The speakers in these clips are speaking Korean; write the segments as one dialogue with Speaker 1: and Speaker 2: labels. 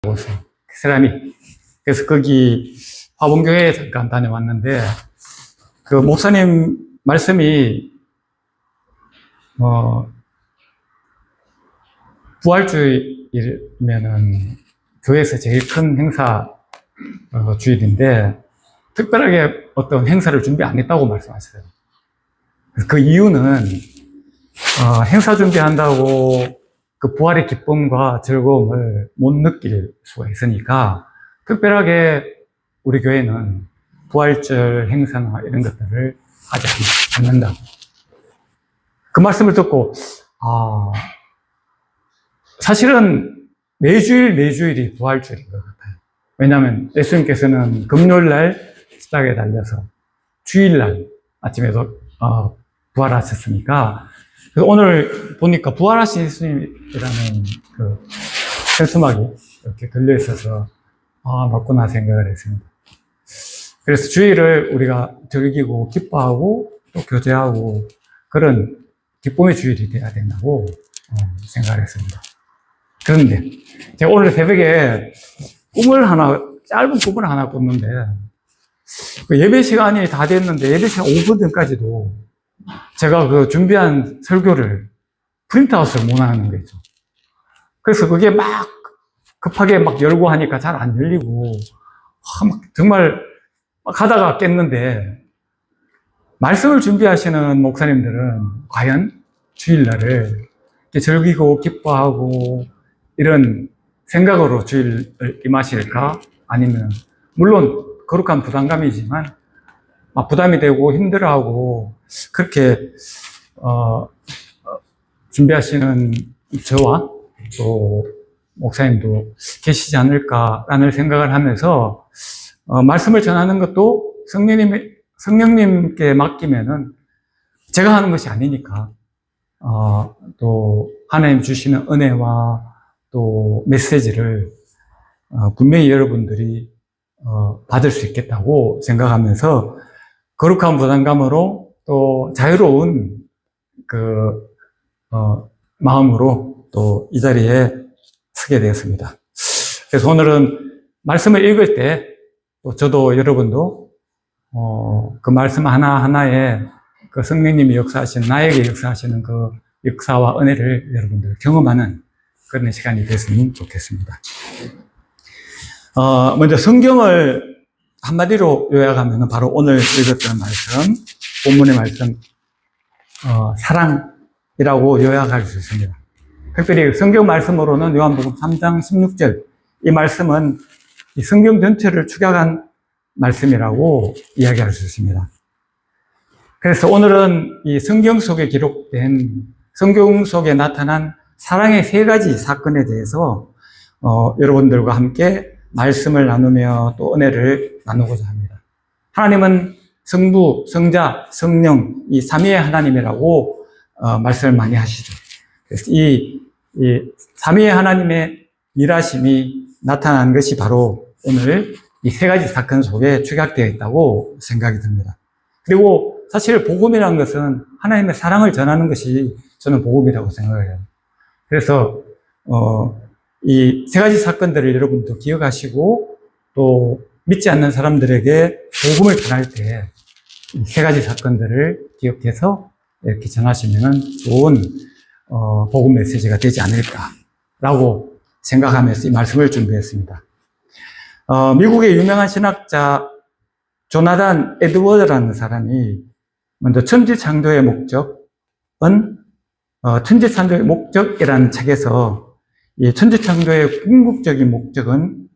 Speaker 1: 그 사람이. 그래서 거기 화봉교회에 잠깐 다녀왔는데, 그 목사님 말씀이, 부활주일이면은 교회에서 제일 큰 행사, 주일인데, 특별하게 어떤 행사를 준비 안 했다고 말씀하셨어요. 그 이유는, 행사 준비한다고 그 부활의 기쁨과 즐거움을 못 느낄 수가 있으니까, 특별하게 우리 교회는 부활절 행사나 이런 것들을 하지 않는다. 그 말씀을 듣고, 사실은 매주일이 부활절인 것 같아요. 왜냐하면 예수님께서는 금요일날 십자가에 달려서 주일날 아침에도 부활하셨으니까, 그래서 오늘 보니까 부활하신 예수님이라는 그 현수막이 이렇게 걸려 있어서 맞구나 생각을 했습니다. 그래서 주일을 우리가 즐기고 기뻐하고 또 교제하고 그런 기쁨의 주일이 돼야 된다고 생각을 했습니다. 그런데 제가 오늘 새벽에 짧은 꿈을 하나 꿨는데, 그 예배 시간이 다 됐는데 예배 시간 5분 전까지도 제가 그 준비한 설교를 프린트아웃을 못 하는 거죠. 그래서 그게 막 급하게 막 열고 하니까 잘 안 열리고, 정말 막 하다가 깼는데, 말씀을 준비하시는 목사님들은 과연 주일날을 이렇게 즐기고 기뻐하고 이런 생각으로 주일을 임하실까? 아니면, 물론 거룩한 부담감이지만, 부담이 되고 힘들어하고, 그렇게, 준비하시는 저와 또 목사님도 계시지 않을까라는 생각을 하면서, 말씀을 전하는 것도 성령님께 맡기면은 제가 하는 것이 아니니까, 또 하나님 주시는 은혜와 또 메시지를 분명히 여러분들이 받을 수 있겠다고 생각하면서 거룩한 부담감으로 또 자유로운 마음으로 또 이 자리에 서게 되었습니다. 그래서 오늘은 말씀을 읽을 때 또 저도 여러분도 그 말씀 하나하나에 그 성령님이 나에게 역사하시는 그 역사와 은혜를 여러분들 경험하는 그런 시간이 됐으면 좋겠습니다. 먼저 성경을 한마디로 요약하면 바로 오늘 읽었던 말씀, 본문의 말씀, 사랑이라고 요약할 수 있습니다. 특별히 성경 말씀으로는 요한복음 3장 16절, 이 말씀은 이 성경 전체를 축약한 말씀이라고 이야기할 수 있습니다. 그래서 오늘은 이 성경 속에 기록된, 성경 속에 나타난 사랑의 3가지 사건에 대해서 여러분들과 함께 말씀을 나누며 또 은혜를 나누고자 합니다. 하나님은 성부, 성자, 성령, 이 삼위의 하나님이라고 말씀을 많이 하시죠. 그래서 이 삼위의 하나님의 일하심이 나타난 것이 바로 오늘 이 3가지 사건 속에 축약되어 있다고 생각이 듭니다. 그리고 사실 복음이라는 것은 하나님의 사랑을 전하는 것이 저는 복음이라고 생각해요. 그래서 이 3가지 사건들을 여러분도 기억하시고 또 믿지 않는 사람들에게 복음을 전할 때 이 3가지 사건들을 기억해서 이렇게 전하시면 좋은 복음 메시지가 되지 않을까라고 생각하면서 이 말씀을 준비했습니다. 미국의 유명한 신학자 조나단 에드워드라는 사람이 먼저 천지창조의 목적이라는 책에서 이 천지창조의 궁극적인 목적은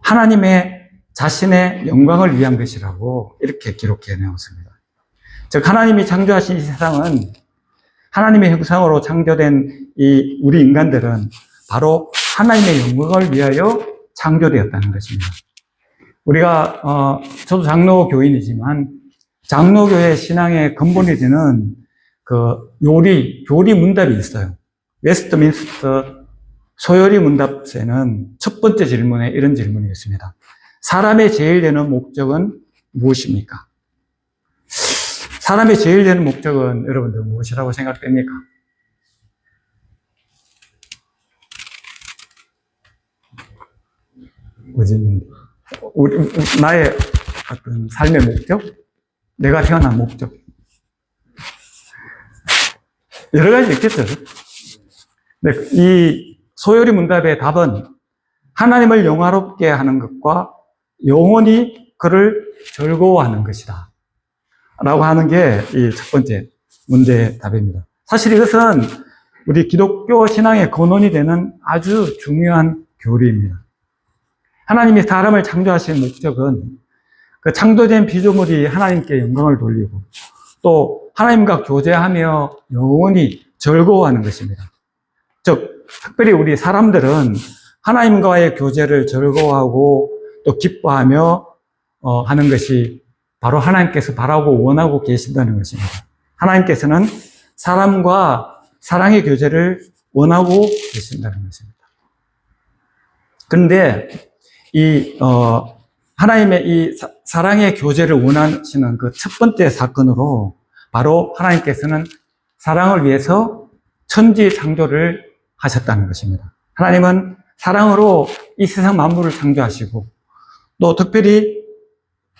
Speaker 1: 하나님의 자신의 영광을 위한 것이라고 이렇게 기록해 내었습니다. 즉 하나님이 창조하신 이 세상은 하나님의 형상으로 창조된 이 우리 인간들은 바로 하나님의 영광을 위하여 창조되었다는 것입니다. 우리가 저도 장로교인이지만 장로교회 신앙의 근본이 되는 그 교리 문답이 있어요. 웨스트민스터 소요리 문답에는 첫 번째 질문에 이런 질문이 있습니다. 사람의 제일 되는 목적은 무엇입니까? 사람의 제일 되는 목적은 여러분들 무엇이라고 생각됩니까? 나의 어떤 삶의 목적, 내가 태어난 목적, 여러 가지 있겠죠. 근데 이 소요리 문답의 답은 하나님을 영화롭게 하는 것과 영원히 그를 즐거워하는 것이다 라고 하는 게 이 첫 번째 문제의 답입니다. 사실 이것은 우리 기독교 신앙의 근원이 되는 아주 중요한 교리입니다. 하나님이 사람을 창조하신 목적은 그 창조된 피조물이 하나님께 영광을 돌리고 또 하나님과 교제하며 영원히 즐거워하는 것입니다. 즉, 특별히 우리 사람들은 하나님과의 교제를 즐거워하고 또 기뻐하며 하는 것이 바로 하나님께서 바라고 원하고 계신다는 것입니다. 하나님께서는 사람과 사랑의 교제를 원하고 계신다는 것입니다. 그런데 하나님의 이 사랑의 교제를 원하시는 그 첫 번째 사건으로 바로 하나님께서는 사랑을 위해서 천지 창조를 하셨다는 것입니다. 하나님은 사랑으로 이 세상 만물을 창조하시고 또 특별히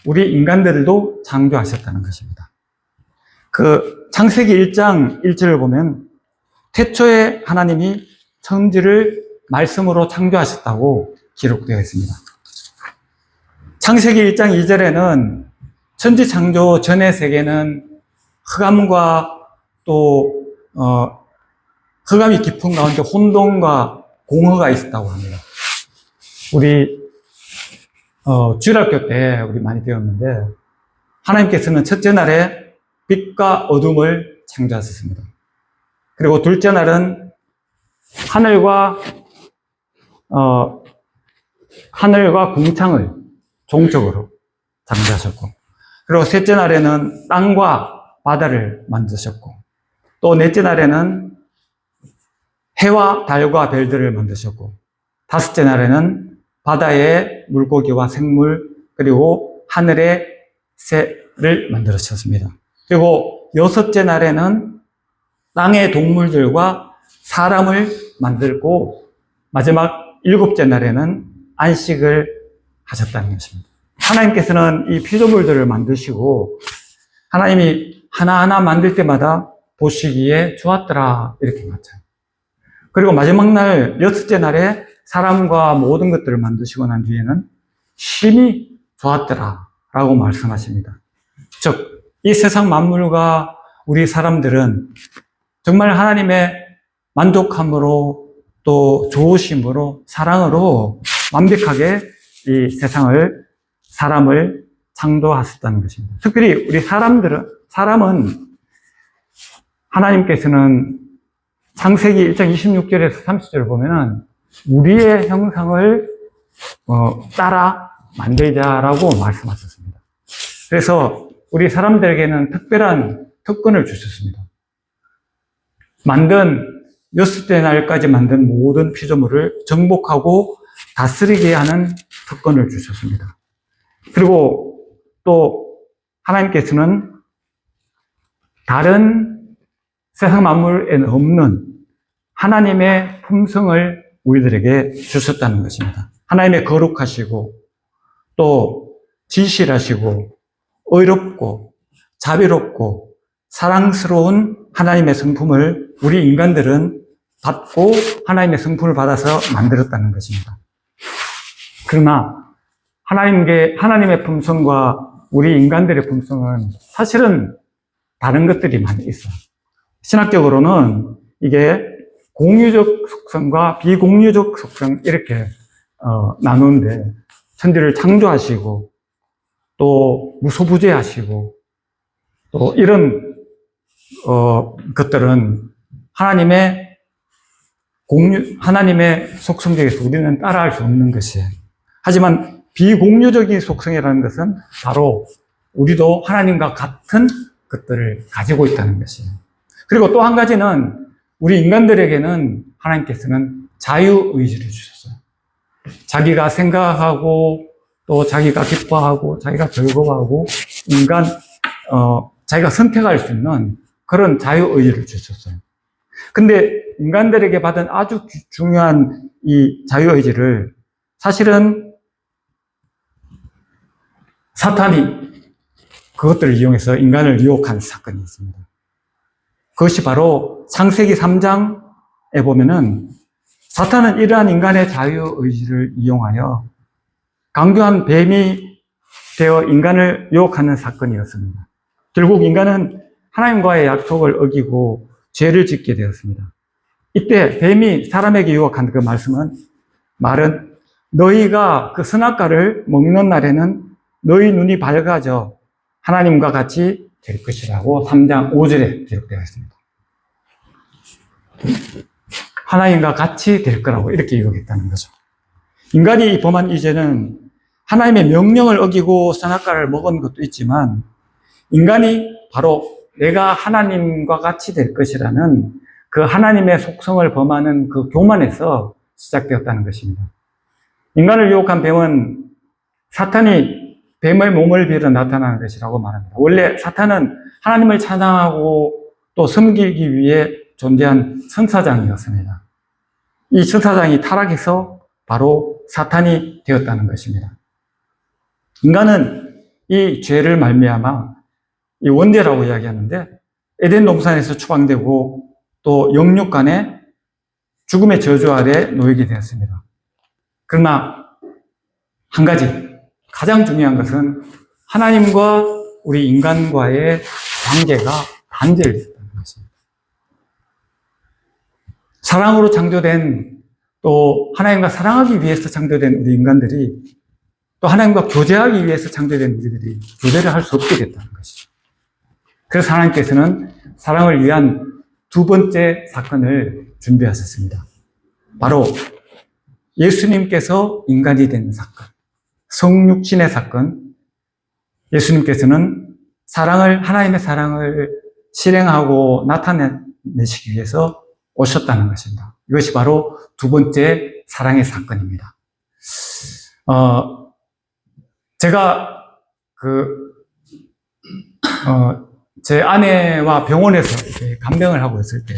Speaker 1: 우리 인간들도 창조하셨다는 것입니다. 그 창세기 1장 1절을 보면 태초에 하나님이 천지를 말씀으로 창조하셨다고 기록되어 있습니다. 창세기 1장 2절에는 천지 창조 전의 세계는 흑암과 또 흑암이 깊은 가운데 혼돈과 공허가 있었다고 합니다. 우리 주일학교 때 우리 많이 배웠는데 하나님께서는 첫째 날에 빛과 어둠을 창조하셨습니다. 그리고 둘째 날은 하늘과 궁창을 종적으로 창조하셨고, 그리고 셋째 날에는 땅과 바다를 만드셨고, 또 넷째 날에는 해와 달과 별들을 만드셨고, 다섯째 날에는 바다의 물고기와 생물, 그리고 하늘의 새를 만들으셨습니다. 그리고 여섯째 날에는 땅의 동물들과 사람을 만들고, 마지막 일곱째 날에는 안식을 하셨다는 것입니다. 하나님께서는 이 피조물들을 만드시고 하나님이 하나하나 만들 때마다 보시기에 좋았더라 이렇게 맞아요. 그리고 마지막 날 여섯째 날에 사람과 모든 것들을 만드시고 난 뒤에는 심히 좋았더라 라고 말씀하십니다. 즉, 이 세상 만물과 우리 사람들은 정말 하나님의 만족함으로 또 좋으심으로 사랑으로 완벽하게 이 사람을 창조하셨다는 것입니다. 특별히 우리 사람은 하나님께서는 창세기 1장 26절에서 30절을 보면은 우리의 형상을 따라 만들자라고 말씀하셨습니다. 그래서 우리 사람들에게는 특별한 특권을 주셨습니다. 여섯째 날까지 만든 모든 피조물을 정복하고 다스리게 하는 특권을 주셨습니다. 그리고 또 하나님께서는 다른 세상 만물에는 없는 하나님의 품성을 우리들에게 주셨다는 것입니다. 하나님의 거룩하시고 또 진실하시고 의롭고 자비롭고 사랑스러운 하나님의 성품을 우리 인간들은 받고 하나님의 성품을 받아서 만들었다는 것입니다. 그러나 하나님의 품성과 우리 인간들의 품성은 사실은 다른 것들이 많이 있어요. 신학적으로는 이게 공유적 속성과 비공유적 속성 이렇게 나누는데, 천지를 창조하시고 또 무소부재하시고 또 이런 것들은 하나님의 속성 중에서 우리는 따라할 수 없는 것이에요. 하지만 비공유적인 속성이라는 것은 바로 우리도 하나님과 같은 것들을 가지고 있다는 것이에요. 그리고 또 한 가지는 우리 인간들에게는 하나님께서는 자유의지를 주셨어요. 자기가 생각하고 또 자기가 기뻐하고 자기가 즐거워하고 자기가 선택할 수 있는 그런 자유의지를 주셨어요. 근데 인간들에게 받은 아주 중요한 이 자유의지를 사실은 사탄이 그것들을 이용해서 인간을 유혹한 사건이 있습니다. 그것이 바로 창세기 3장에 보면은 사탄은 이러한 인간의 자유의지를 이용하여 강교한 뱀이 되어 인간을 유혹하는 사건이었습니다. 결국 인간은 하나님과의 약속을 어기고 죄를 짓게 되었습니다. 이때 뱀이 사람에게 유혹한 그 말은 너희가 그 선악과를 먹는 날에는 너희 눈이 밝아져 하나님과 같이 될 것이라고 3장 5절에 기록되어 있습니다. 하나님과 같이 될 거라고 이렇게 유혹했다는 거죠. 인간이 범한 이 죄는 하나님의 명령을 어기고 선악과를 먹은 것도 있지만 인간이 바로 내가 하나님과 같이 될 것이라는 그 하나님의 속성을 범하는 그 교만에서 시작되었다는 것입니다. 인간을 유혹한 뱀은 사탄이 뱀의 몸을 빌어 나타나는 것이라고 말합니다. 원래 사탄은 하나님을 찬양하고 또 섬기기 위해 존재한 천사장이었습니다. 이 천사장이 타락해서 바로 사탄이 되었다는 것입니다. 인간은 이 죄를 말미암아 이 원죄라고 이야기하는데 에덴 동산에서 추방되고 또 영육 간에 죽음의 저주 아래 놓이게 되었습니다. 그러나 한 가지 가장 중요한 것은 하나님과 우리 인간과의 관계가 단절됐다는 것입니다. 사랑으로 창조된 또 하나님과 사랑하기 위해서 창조된 우리 인간들이 또 하나님과 교제하기 위해서 창조된 우리들이 교제를 할 수 없게 됐다는 것이죠. 그래서 하나님께서는 사랑을 위한 두 번째 사건을 준비하셨습니다. 바로 예수님께서 인간이 된 사건, 성육신의 사건. 예수님께서는 하나님의 사랑을 실행하고 나타내시기 위해서 오셨다는 것입니다. 이것이 바로 두 번째 사랑의 사건입니다. 제가 제 아내와 병원에서 이렇게 간병을 하고 있을 때,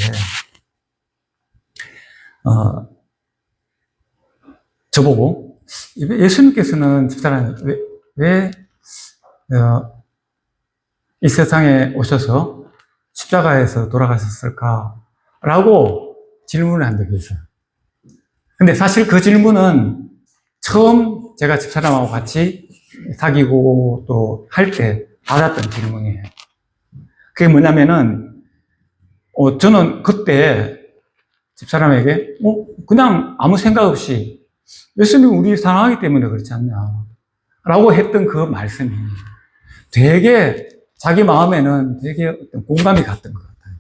Speaker 1: 저보고, 예수님께서는 집사람이 왜 이 세상에 오셔서 십자가에서 돌아가셨을까? 라고 질문을 한 적이 있어요. 근데 사실 그 질문은 처음 제가 집사람하고 같이 사귀고 또 할 때 받았던 질문이에요. 그게 뭐냐면은, 저는 그때 집사람에게, 그냥 아무 생각 없이 예수님 우리 사랑하기 때문에 그렇지 않냐. 라고 했던 그 말씀이 되게 자기 마음에는 되게 어떤 공감이 갔던 것 같아요.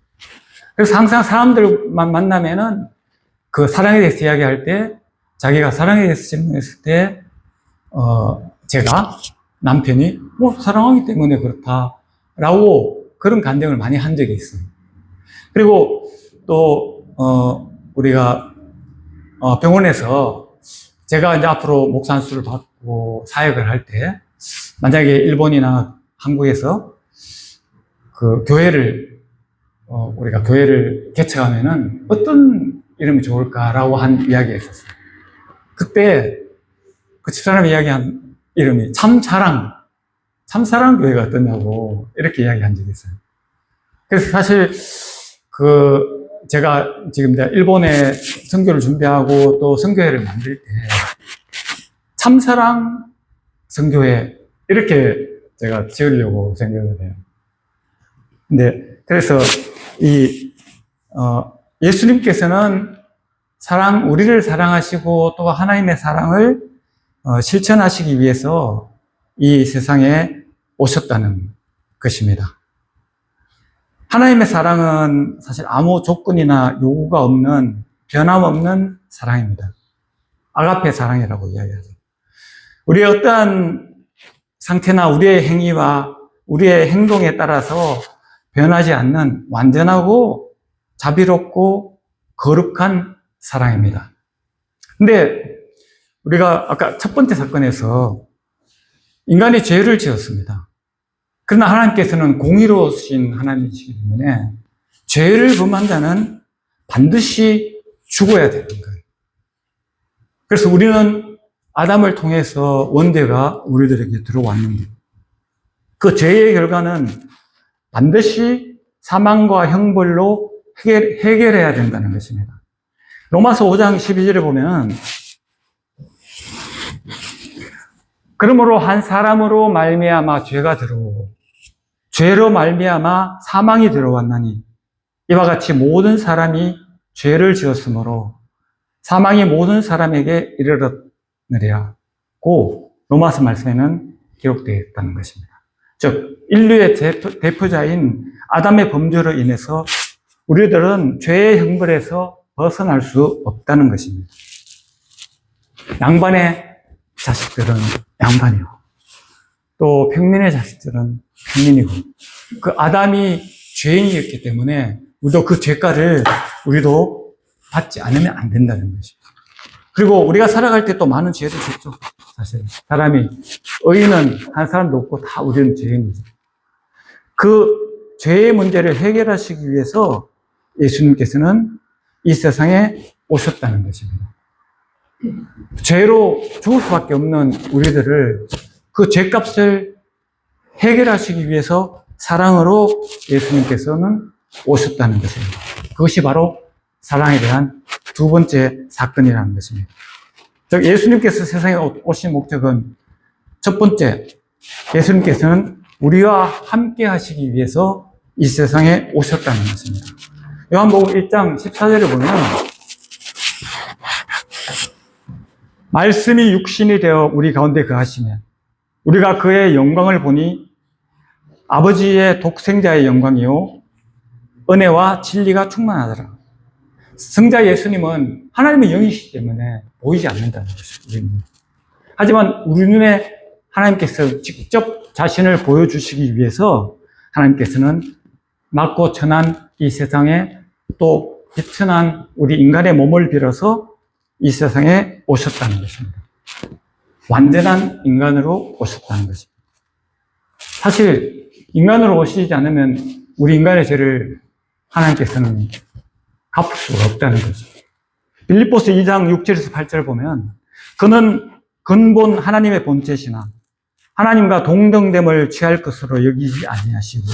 Speaker 1: 그래서 항상 사람들만 만나면은 그 사랑에 대해서 이야기할 때 자기가 사랑에 대해서 질문했을 때, 제가 남편이 사랑하기 때문에 그렇다라고 그런 간증을 많이 한 적이 있어요. 그리고 또 우리가 병원에서 제가 이제 앞으로 목사 안수를 받고 사역을 할 때 만약에 일본이나 한국에서 그 교회를 우리가 교회를 개척하면은 어떤 이름이 좋을까라고 한 이야기가 있었어요. 그때 그 집사람이 이야기한 이름이 참사랑 교회가 어떠냐고 이렇게 이야기한 적이 있어요. 그래서 사실 제가 지금 일본에 선교를 준비하고 또 선교회를 만들 때 참사랑 선교회 이렇게 제가 지으려고 생각을 해요. 근데 그래서 예수님께서는 우리를 사랑하시고 또 하나님의 사랑을 실천하시기 위해서 이 세상에 오셨다는 것입니다. 하나님의 사랑은 사실 아무 조건이나 요구가 없는 변함없는 사랑입니다. 아가페 사랑이라고 이야기하죠. 우리의 어떠한 상태나 우리의 행위와 우리의 행동에 따라서 변하지 않는 완전하고 자비롭고 거룩한 사랑입니다. 근데 우리가 아까 첫 번째 사건에서 인간이 죄를 지었습니다. 그러나 하나님께서는 공의로우신 하나님이시기 때문에 죄를 범한 자는 반드시 죽어야 되는 거예요. 그래서 우리는 아담을 통해서 원죄가 우리들에게 들어왔는데 그 죄의 결과는 반드시 사망과 형벌로 해결해야 된다는 것입니다. 로마서 5장 12절에 보면 그러므로 한 사람으로 말미암아 죄가 들어오고 죄로 말미암아 사망이 들어왔나니 이와 같이 모든 사람이 죄를 지었으므로 사망이 모든 사람에게 이르렀느냐고 로마서 말씀에는 기록되어 있다는 것입니다. 즉 인류의 대표자인 아담의 범죄로 인해서 우리들은 죄의 형벌에서 벗어날 수 없다는 것입니다. 양반의 자식들은 양반이고 또 평민의 자식들은 평민이고 그 아담이 죄인이었기 때문에 우리도 그 죄가를 우리도 받지 않으면 안 된다는 것이죠. 그리고 우리가 살아갈 때 또 많은 죄를 짓죠. 사실 사람이 의인은 한 사람도 없고 다 우리는 죄인이죠. 그 죄의 문제를 해결하시기 위해서 예수님께서는 이 세상에 오셨다는 것입니다. 죄로 죽을 수밖에 없는 우리들을 그 죄값을 해결하시기 위해서 사랑으로 예수님께서는 오셨다는 것입니다. 그것이 바로 사랑에 대한 두 번째 사건이라는 것입니다. 즉 예수님께서 세상에 오신 목적은 첫 번째, 예수님께서는 우리와 함께 하시기 위해서 이 세상에 오셨다는 것입니다. 요한복음 1장 14절에 보면 말씀이 육신이 되어 우리 가운데 거하시면 우리가 그의 영광을 보니 아버지의 독생자의 영광이요 은혜와 진리가 충만하더라. 성자 예수님은 하나님의 영이시기 때문에 보이지 않는다는 것이죠. 하지만 우리 눈에 하나님께서 직접 자신을 보여주시기 위해서 하나님께서는 맑고 천한 이 세상에 또 비천한 우리 인간의 몸을 빌어서 이 세상에 오셨다는 것입니다. 완전한 인간으로 오셨다는 것입니다. 사실 인간으로 오시지 않으면 우리 인간의 죄를 하나님께서는 갚을 수가 없다는 거죠. 빌립보서 2장 6절에서 8절을 보면 그는 근본 하나님의 본체시나 하나님과 동등됨을 취할 것으로 여기지 아니하시고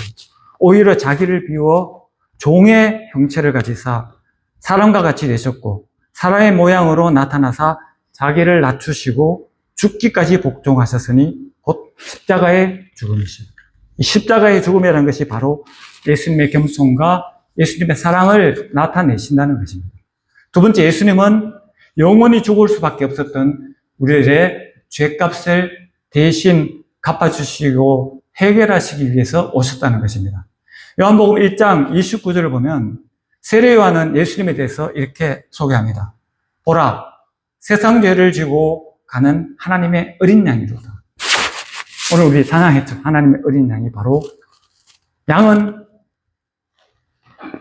Speaker 1: 오히려 자기를 비워 종의 형체를 가지사 사람과 같이 되셨고 사람의 모양으로 나타나사 자기를 낮추시고 죽기까지 복종하셨으니 곧 십자가의 죽음이시다. 이 십자가의 죽음이라는 것이 바로 예수님의 겸손과 예수님의 사랑을 나타내신다는 것입니다. 두 번째, 예수님은 영원히 죽을 수밖에 없었던 우리들의 죄값을 대신 갚아주시고 해결하시기 위해서 오셨다는 것입니다. 요한복음 1장 29절을 보면 세례 요한은 예수님에 대해서 이렇게 소개합니다. 보라, 세상 죄를 지고 가는 하나님의 어린 양이로다. 오늘 우리 찬양했죠. 하나님의 어린 양이 바로 양은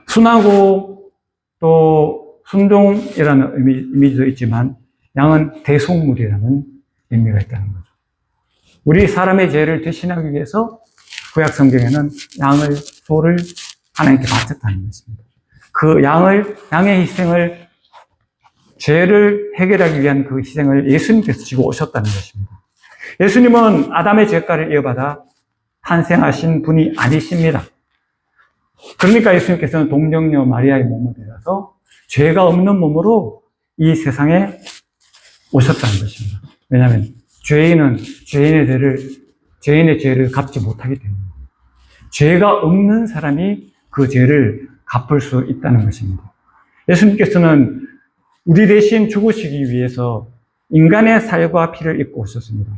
Speaker 1: 순하고 또 순종이라는 의미도 있지만 양은 대속물이라는 의미가 있다는 거죠. 우리 사람의 죄를 대신하기 위해서 구약 성경에는 양을, 소를 하나님께 바쳤다는 것입니다. 그 양의 희생을, 죄를 해결하기 위한 그 희생을 예수님께서 지고 오셨다는 것입니다. 예수님은 아담의 죄가를 이어받아 탄생하신 분이 아니십니다. 그러니까 예수님께서는 동정녀 마리아의 몸을 빌어서 죄가 없는 몸으로 이 세상에 오셨다는 것입니다. 왜냐하면 죄인의 죄를 갚지 못하기 때문에 죄가 없는 사람이 그 죄를 갚을 수 있다는 것입니다. 예수님께서는 우리 대신 죽으시기 위해서 인간의 살과 피를 입고 오셨습니다.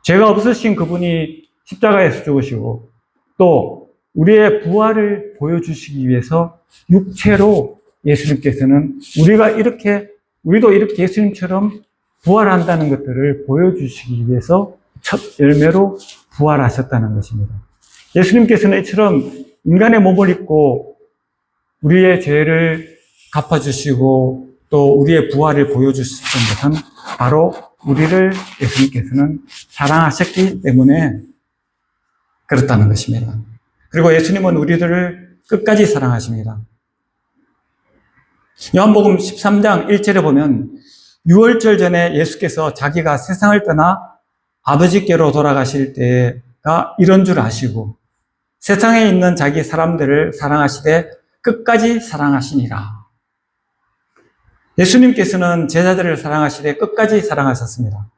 Speaker 1: 죄가 없으신 그분이 십자가에서 죽으시고 또 우리의 부활을 보여주시기 위해서 육체로 예수님께서는 우리도 이렇게 예수님처럼 부활한다는 것들을 보여주시기 위해서 첫 열매로 부활하셨다는 것입니다. 예수님께서는 이처럼 인간의 몸을 입고 우리의 죄를 갚아주시고 또 우리의 부활을 보여주셨던 것은 바로 우리를 예수님께서는 사랑하셨기 때문에 그렇다는 것입니다. 그리고 예수님은 우리들을 끝까지 사랑하십니다. 요한복음 13장 1절에 보면 유월절 전에 예수께서 자기가 세상을 떠나 아버지께로 돌아가실 때에 내가 이런 줄 아시고 세상에 있는 자기 사람들을 사랑하시되 끝까지 사랑하시니라. 예수님께서는 제자들을 사랑하시되 끝까지 사랑하셨습니다.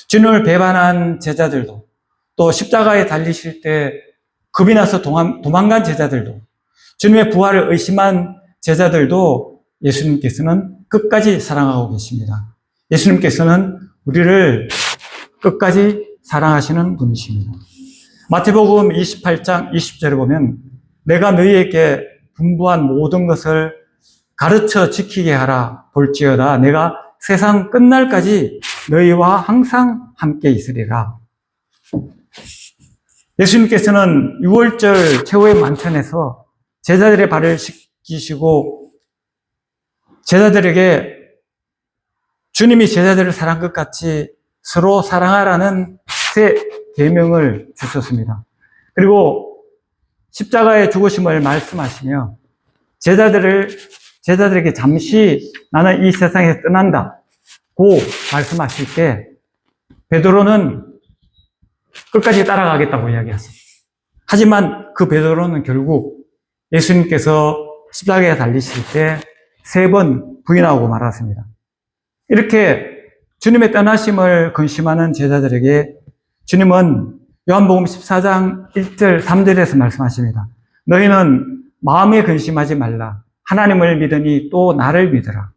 Speaker 1: 주님을 배반한 제자들도, 또 십자가에 달리실 때 겁이 나서 도망간 제자들도, 주님의 부활을 의심한 제자들도 예수님께서는 끝까지 사랑하고 계십니다. 예수님께서는 우리를 끝까지 사랑하시는 분이십니다. 마태복음 28장 20절에 보면 내가 너희에게 분부한 모든 것을 가르쳐 지키게 하라 볼지어다 내가 세상 끝날까지 너희와 항상 함께 있으리라. 예수님께서는 6월절 최후의 만찬에서 제자들의 발을 씻기시고 제자들에게 주님이 제자들을 사랑한 것 같이 서로 사랑하라는 새 계명을 주셨습니다. 그리고 십자가의 죽으심을 말씀하시며 제자들에게 잠시 나는 이 세상에서 떠난다고 말씀하실 때 베드로는 끝까지 따라가겠다고 이야기했습니다. 하지만 그 베드로는 결국 예수님께서 십자가에 달리실 때 3번 부인하고 말았습니다. 이렇게 주님의 떠나심을 근심하는 제자들에게 주님은 요한복음 14장 1절 3절에서 말씀하십니다. 너희는 마음에 근심하지 말라. 하나님을 믿으니 또 나를 믿으라.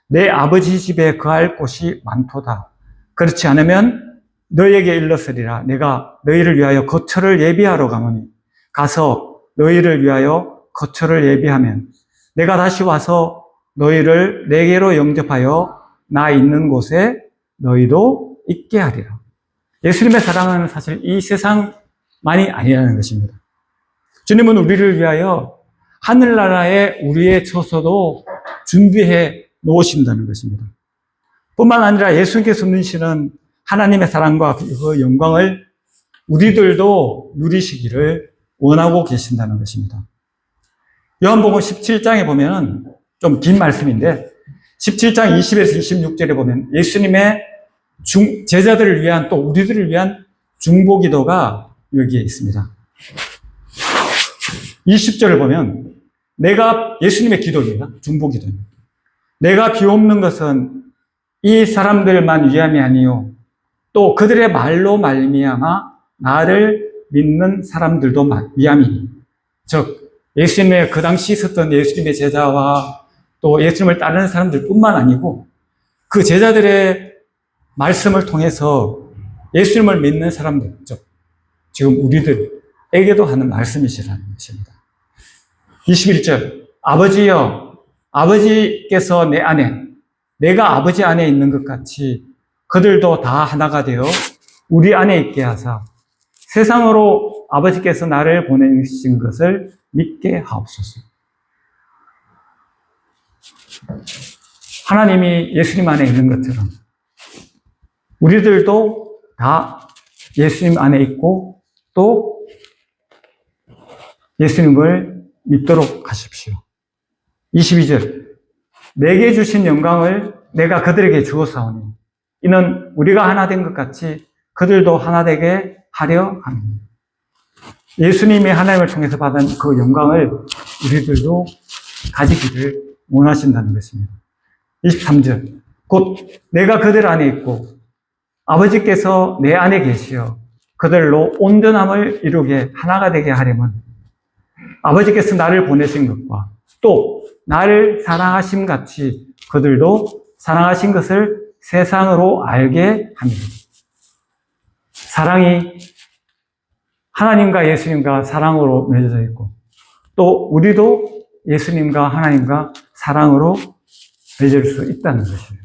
Speaker 1: 내 아버지 집에 거할 곳이 많도다. 그렇지 않으면 너희에게 일렀으리라. 내가 너희를 위하여 거처를 예비하러 가노니 가서 너희를 위하여 거처를 예비하면 내가 다시 와서 너희를 내게로 영접하여 나 있는 곳에 너희도 있게 하리라. 예수님의 사랑은 사실 이 세상만이 아니라는 것입니다. 주님은 우리를 위하여 하늘나라에 우리의 처소도 준비해 놓으신다는 것입니다. 뿐만 아니라 예수님께서 누리시는 하나님의 사랑과 그 영광을 우리들도 누리시기를 원하고 계신다는 것입니다. 요한복음 17장에 보면 좀 긴 말씀인데 17장 20에서 26절에 보면 예수님의 제자들을 위한 또 우리들을 위한 중보기도가 여기에 있습니다. 20절을 보면 예수님의 기도입니다. 중보기도입니다. 내가 비옵는 것은 이 사람들만 위함이 아니요 또 그들의 말로 말미암아 나를 믿는 사람들도 위함이니. 즉 예수님의 그 당시 있었던 예수님의 제자와 또 예수님을 따르는 사람들 뿐만 아니고 그 제자들의 말씀을 통해서 예수님을 믿는 사람들, 즉 지금 우리들에게도 하는 말씀이시라는 것입니다. 21절 아버지여 아버지께서 내 안에 내가 아버지 안에 있는 것 같이 그들도 다 하나가 되어 우리 안에 있게 하사 세상으로 아버지께서 나를 보내신 것을 믿게 하옵소서. 하나님이 예수님 안에 있는 것처럼 우리들도 다 예수님 안에 있고 또 예수님을 믿도록 하십시오. 22절 내게 주신 영광을 내가 그들에게 주었사오니 이는 우리가 하나 된 것 같이 그들도 하나 되게 하려 합니다. 예수님이 하나님을 통해서 받은 그 영광을 우리들도 가지기를 원하신다는 것입니다. 23절 곧 내가 그들 안에 있고 아버지께서 내 안에 계시어 그들로 온전함을 이루게 하나가 되게 하려면 아버지께서 나를 보내신 것과 또 나를 사랑하심 같이 그들도 사랑하신 것을 세상으로 알게 합니다. 사랑이 하나님과 예수님과 사랑으로 맺어져 있고 또 우리도 예수님과 하나님과 사랑으로 맺을 수 있다는 것이에요.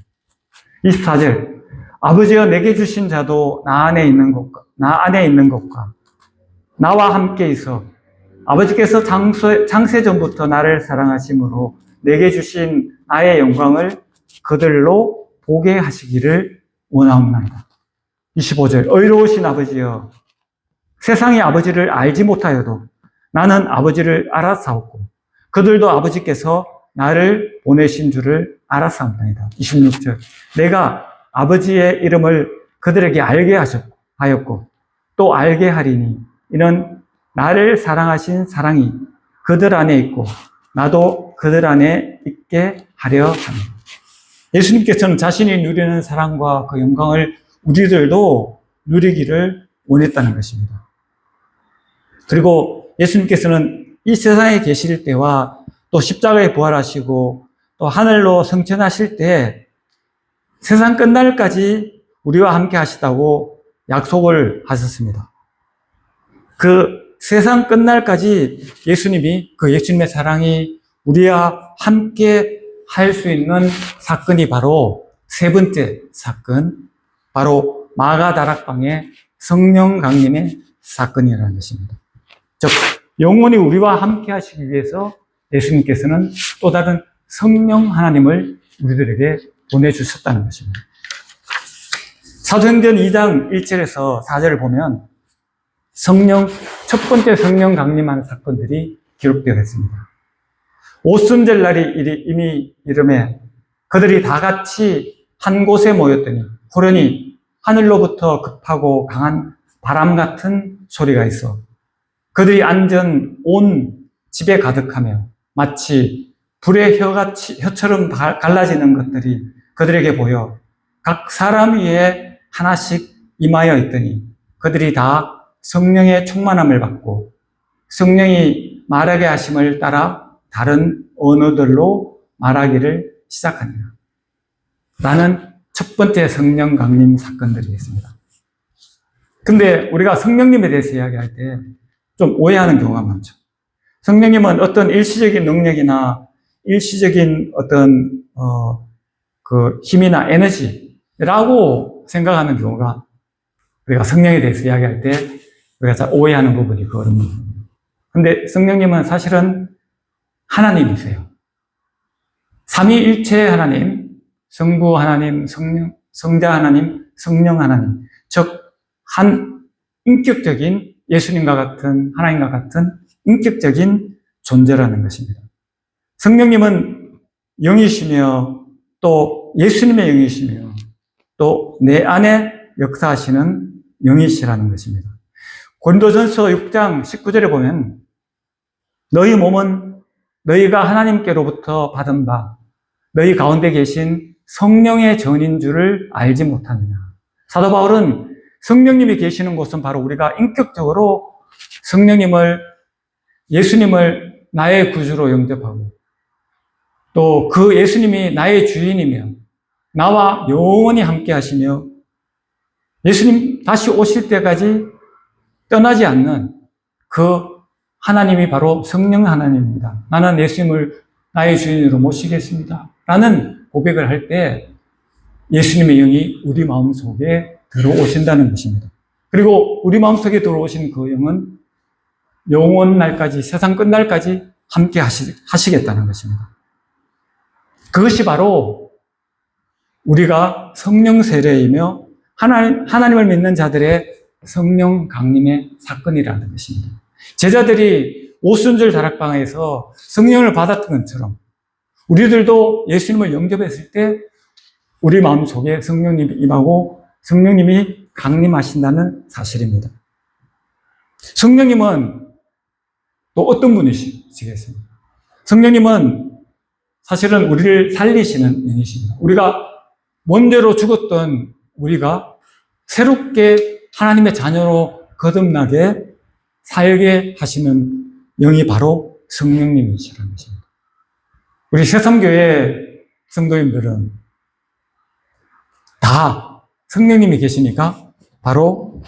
Speaker 1: 24절 아버지여 내게 주신 자도 나 안에 있는 것과 나와 함께 있어 아버지께서 창세전부터 나를 사랑하심으로 내게 주신 나의 영광을 그들로 보게 하시기를 원하옵나이다. 25절 의로우신 아버지여 세상이 아버지를 알지 못하여도 나는 아버지를 알았사옵고 그들도 아버지께서 나를 보내신 줄을 알았사옵나이다. 26절 내가 아버지의 이름을 그들에게 알게 하였고 또 알게 하리니 이는 나를 사랑하신 사랑이 그들 안에 있고 나도 그들 안에 있게 하려 합니다. 예수님께서는 자신이 누리는 사랑과 그 영광을 우리들도 누리기를 원했다는 것입니다. 그리고 예수님께서는 이 세상에 계실 때와 또 십자가에 부활하시고 또 하늘로 승천하실 때 세상 끝날까지 우리와 함께 하시다고 약속을 하셨습니다. 그 세상 끝날까지 예수님의 사랑이 우리와 함께 할 수 있는 사건이 바로 세 번째 사건, 바로 마가다락방의 성령 강림의 사건이라는 것입니다. 즉, 영원히 우리와 함께 하시기 위해서 예수님께서는 또 다른 성령 하나님을 우리들에게 보내주셨다는 것입니다. 사도행전 2장 1절에서 4절을 보면 첫 번째 성령 강림한 사건들이 기록되어 있습니다. 오순절 날이 이미 이름에 그들이 다 같이 한 곳에 모였더니 호련히 하늘로부터 급하고 강한 바람 같은 소리가 있어 그들이 앉은 온 집에 가득하며 마치 불의 혀처럼 갈라지는 것들이 그들에게 보여 각 사람 위에 하나씩 임하여 있더니 그들이 다 성령의 충만함을 받고 성령이 말하게 하심을 따라 다른 언어들로 말하기를 시작하니라. 라는 첫 번째 성령 강림 사건들이 있습니다. 근데 우리가 성령님에 대해서 이야기할 때 좀 오해하는 경우가 많죠. 성령님은 어떤 일시적인 능력이나 일시적인 어떤 그 힘이나 에너지라고 생각하는 경우가 우리가 성령에 대해서 이야기할 때 우리가 잘 오해하는 부분이 그런 부분입니다. 근데 성령님은 사실은 하나님이세요. 삼위일체 하나님, 성부 하나님, 성자 하나님, 성령 하나님, 즉 한 인격적인 예수님과 같은 하나님과 같은 인격적인 존재라는 것입니다. 성령님은 영이시며 또 예수님의 영이시며 또 내 안에 역사하시는 영이시라는 것입니다. 고린도전서 6장 19절에 보면 너희 몸은 너희가 하나님께로부터 받은 바 너희 가운데 계신 성령의 전인 줄을 알지 못하느냐. 사도 바울은 성령님이 계시는 곳은 바로 우리가 인격적으로 예수님을 나의 구주로 영접하고 또 그 예수님이 나의 주인이며 나와 영원히 함께 하시며 예수님 다시 오실 때까지 떠나지 않는 그 하나님이 바로 성령 하나님입니다. 나는 예수님을 나의 주인으로 모시겠습니다. 라는 고백을 할 때 예수님의 영이 우리 마음속에 들어오신다는 것입니다. 그리고 우리 마음속에 들어오신 그 영은 영원 날까지, 세상 끝날까지 함께 하시겠다는 것입니다. 그것이 바로 우리가 성령 세례이며 하나님을 믿는 자들의 성령 강림의 사건이라는 것입니다. 제자들이 오순절 다락방에서 성령을 받았던 것처럼 우리들도 예수님을 영접했을 때 우리 마음속에 성령님이 임하고 성령님이 강림하신다는 사실입니다. 성령님은 또 어떤 분이시겠습니까? 성령님은 사실은 우리를 살리시는 영이십니다. 우리가 원죄로 죽었던 우리가 새롭게 하나님의 자녀로 거듭나게 살게 하시는 영이 바로 성령님이시라는 것입니다. 우리 새삼교회 성도님들은 다 성령님이 계시니까 바로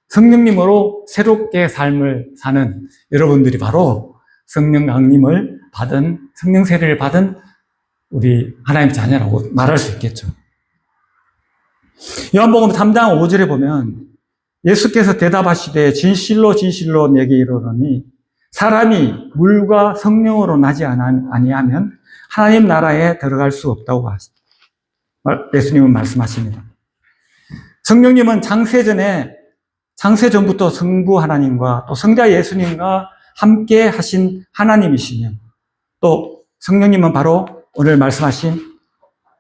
Speaker 1: 성령님으로 새롭게 삶을 사는 여러분들이 바로 성령 강림을 받은, 성령 세례를 받은 우리 하나님 자녀라고 말할 수 있겠죠. 요한복음 3장 5절에 보면 예수께서 대답하시되 진실로 진실로 내게 이르노니 사람이 물과 성령으로 나지 아니하면 하나님 나라에 들어갈 수 없다고 예수님은 말씀하십니다. 성령님은 창세전부터 성부 하나님과 또 성자 예수님과 함께 하신 하나님이시며 또 성령님은 바로 오늘 말씀하신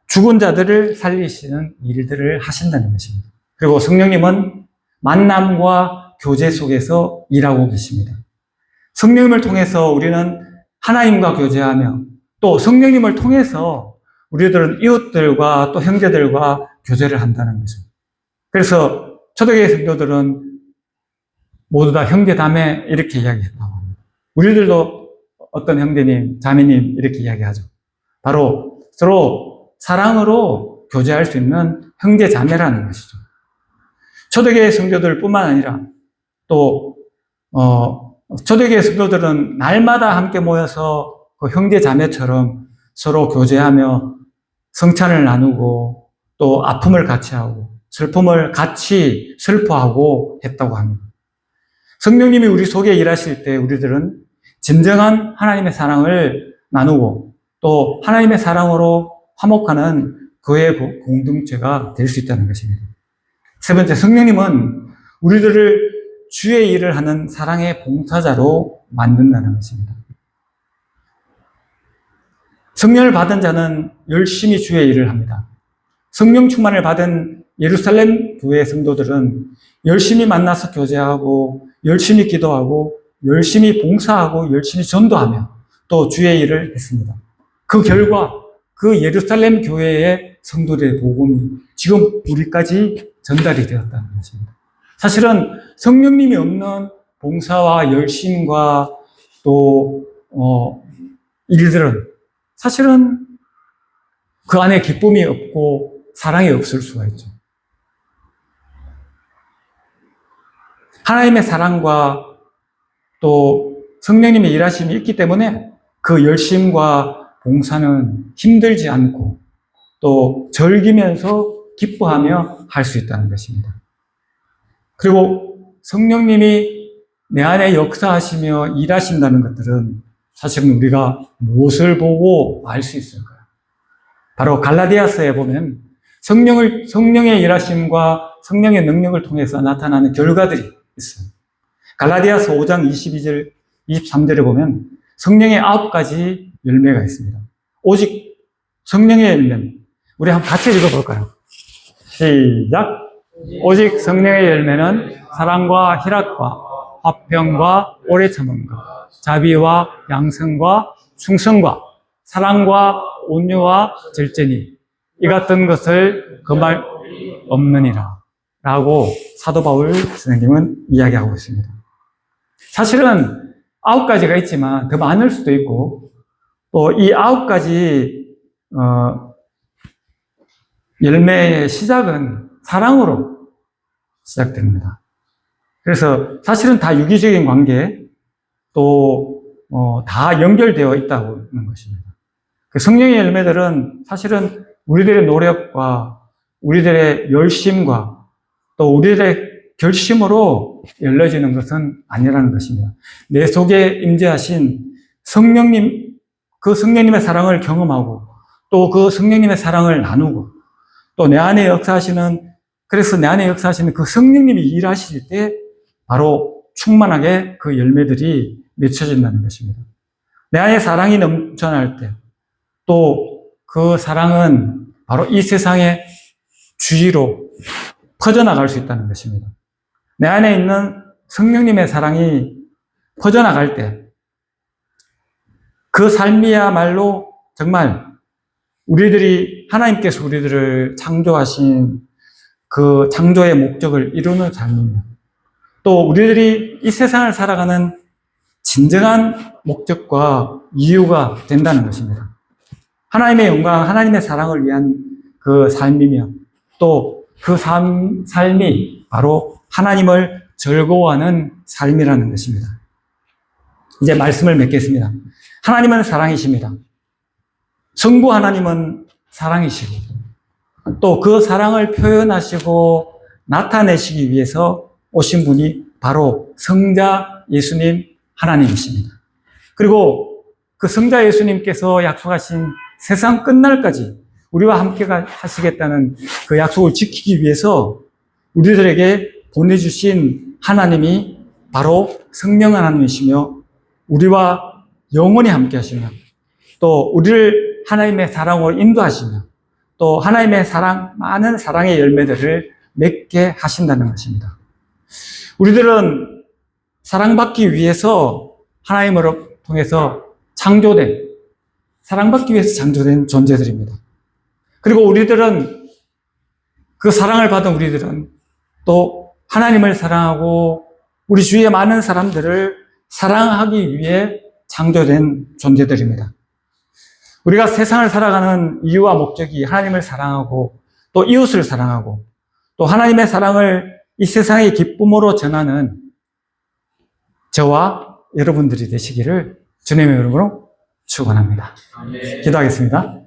Speaker 1: 죽은 자들을 살리시는 일들을 하신다는 것입니다. 그리고 성령님은 만남과 교제 속에서 일하고 계십니다. 성령님을 통해서 우리는 하나님과 교제하며 또 성령님을 통해서 우리들은 이웃들과 또 형제들과 교제를 한다는 거죠. 그래서 초대교회 성도들은 모두 다 형제자매 이렇게 이야기했다고 합니다. 우리들도 어떤 형제님, 자매님 이렇게 이야기하죠. 바로 서로 사랑으로 교제할 수 있는 형제자매라는 것이죠. 초대교회 성도들뿐만 아니라 또 초대교회 성도들은 날마다 함께 모여서 그 형제자매처럼 서로 교제하며 성찬을 나누고 또 아픔을 같이 하고 슬픔을 같이 슬퍼하고 했다고 합니다. 성령님이 우리 속에 일하실 때 우리들은 진정한 하나님의 사랑을 나누고 또 하나님의 사랑으로 화목하는 교회 공동체가 될 수 있다는 것입니다. 세 번째, 성령님은 우리들을 주의 일을 하는 사랑의 봉사자로 만든다는 것입니다. 성령을 받은 자는 열심히 주의 일을 합니다. 성령 충만을 받은 예루살렘 교회 성도들은 열심히 만나서 교제하고 열심히 기도하고 열심히 봉사하고 열심히 전도하며 또 주의 일을 했습니다. 그 결과 그 예루살렘 교회의 성도들의 복음이 지금 우리까지 전달이 되었다는 것입니다. 사실은 성령님이 없는 봉사와 열심과 또 일들은 사실은 그 안에 기쁨이 없고 사랑이 없을 수가 있죠. 하나님의 사랑과 또 성령님의 일하심이 있기 때문에 그 열심과 봉사는 힘들지 않고 또 즐기면서 기뻐하며 할 수 있다는 것입니다. 그리고 성령님이 내 안에 역사하시며 일하신다는 것들은 사실은 우리가 무엇을 보고 알 수 있을까요? 바로 갈라디아서에 보면 성령의 일하심과 성령의 능력을 통해서 나타나는 결과들이 있어요. 갈라디아서 5장 22절, 23절에 보면 성령의 9가지 열매가 있습니다. 오직 성령의 열매는 우리 한번 같이 읽어볼까요? 시작! 오직 성령의 열매는 사랑과 희락과 화평과 오래 참음과 자비와 양성과 충성과 사랑과 온유와 절제니 이 같은 것을 금할 없느니라 라고 사도 바울 선생님은 이야기하고 있습니다. 사실은 9가지가 있지만 더 많을 수도 있고 또 이 9가지 열매의 시작은 사랑으로 시작됩니다. 그래서 사실은 다 유기적인 관계 또 다 연결되어 있다고 하는 것입니다. 그 성령의 열매들은 사실은 우리들의 노력과 우리들의 열심과 또 우리들의 결심으로 열려지는 것은 아니라는 것입니다. 내 속에 임재하신 성령님, 그 성령님의 사랑을 경험하고 또 그 성령님의 사랑을 나누고 또 내 안에 역사하시는, 그래서 내 안에 역사하시는 그 성령님이 일하실 때 바로 충만하게 그 열매들이 맺혀진다는 것입니다. 내 안에 사랑이 넘쳐날 때 또 그 사랑은 바로 이 세상의 주위로 퍼져나갈 수 있다는 것입니다. 내 안에 있는 성령님의 사랑이 퍼져나갈 때 그 삶이야말로 정말 우리들이 하나님께서 우리들을 창조하신 그 창조의 목적을 이루는 삶이며 또 우리들이 이 세상을 살아가는 진정한 목적과 이유가 된다는 것입니다. 하나님의 영광, 하나님의 사랑을 위한 그 삶이며 또 그 삶이 바로 하나님을 즐거워하는 삶이라는 것입니다. 이제 말씀을 맺겠습니다. 하나님은 사랑이십니다. 성부 하나님은 사랑이시고 또 그 사랑을 표현하시고 나타내시기 위해서 오신 분이 바로 성자 예수님 하나님이십니다. 그리고 그 성자 예수님께서 약속하신 세상 끝날까지 우리와 함께 하시겠다는 그 약속을 지키기 위해서 우리들에게 보내주신 하나님이 바로 성령 하나님이시며 우리와 영원히 함께 하시며 또 우리를 하나님의 사랑으로 인도하시며 또 하나님의 사랑, 많은 사랑의 열매들을 맺게 하신다는 것입니다. 우리들은 사랑받기 위해서 하나님을 통해서 사랑받기 위해서 창조된 존재들입니다. 그리고 그 사랑을 받은 우리들은 또 하나님을 사랑하고 우리 주위의 많은 사람들을 사랑하기 위해 창조된 존재들입니다. 우리가 세상을 살아가는 이유와 목적이 하나님을 사랑하고 또 이웃을 사랑하고 또 하나님의 사랑을 이 세상의 기쁨으로 전하는 저와 여러분들이 되시기를 주님의 이름으로 축원합니다. 기도하겠습니다.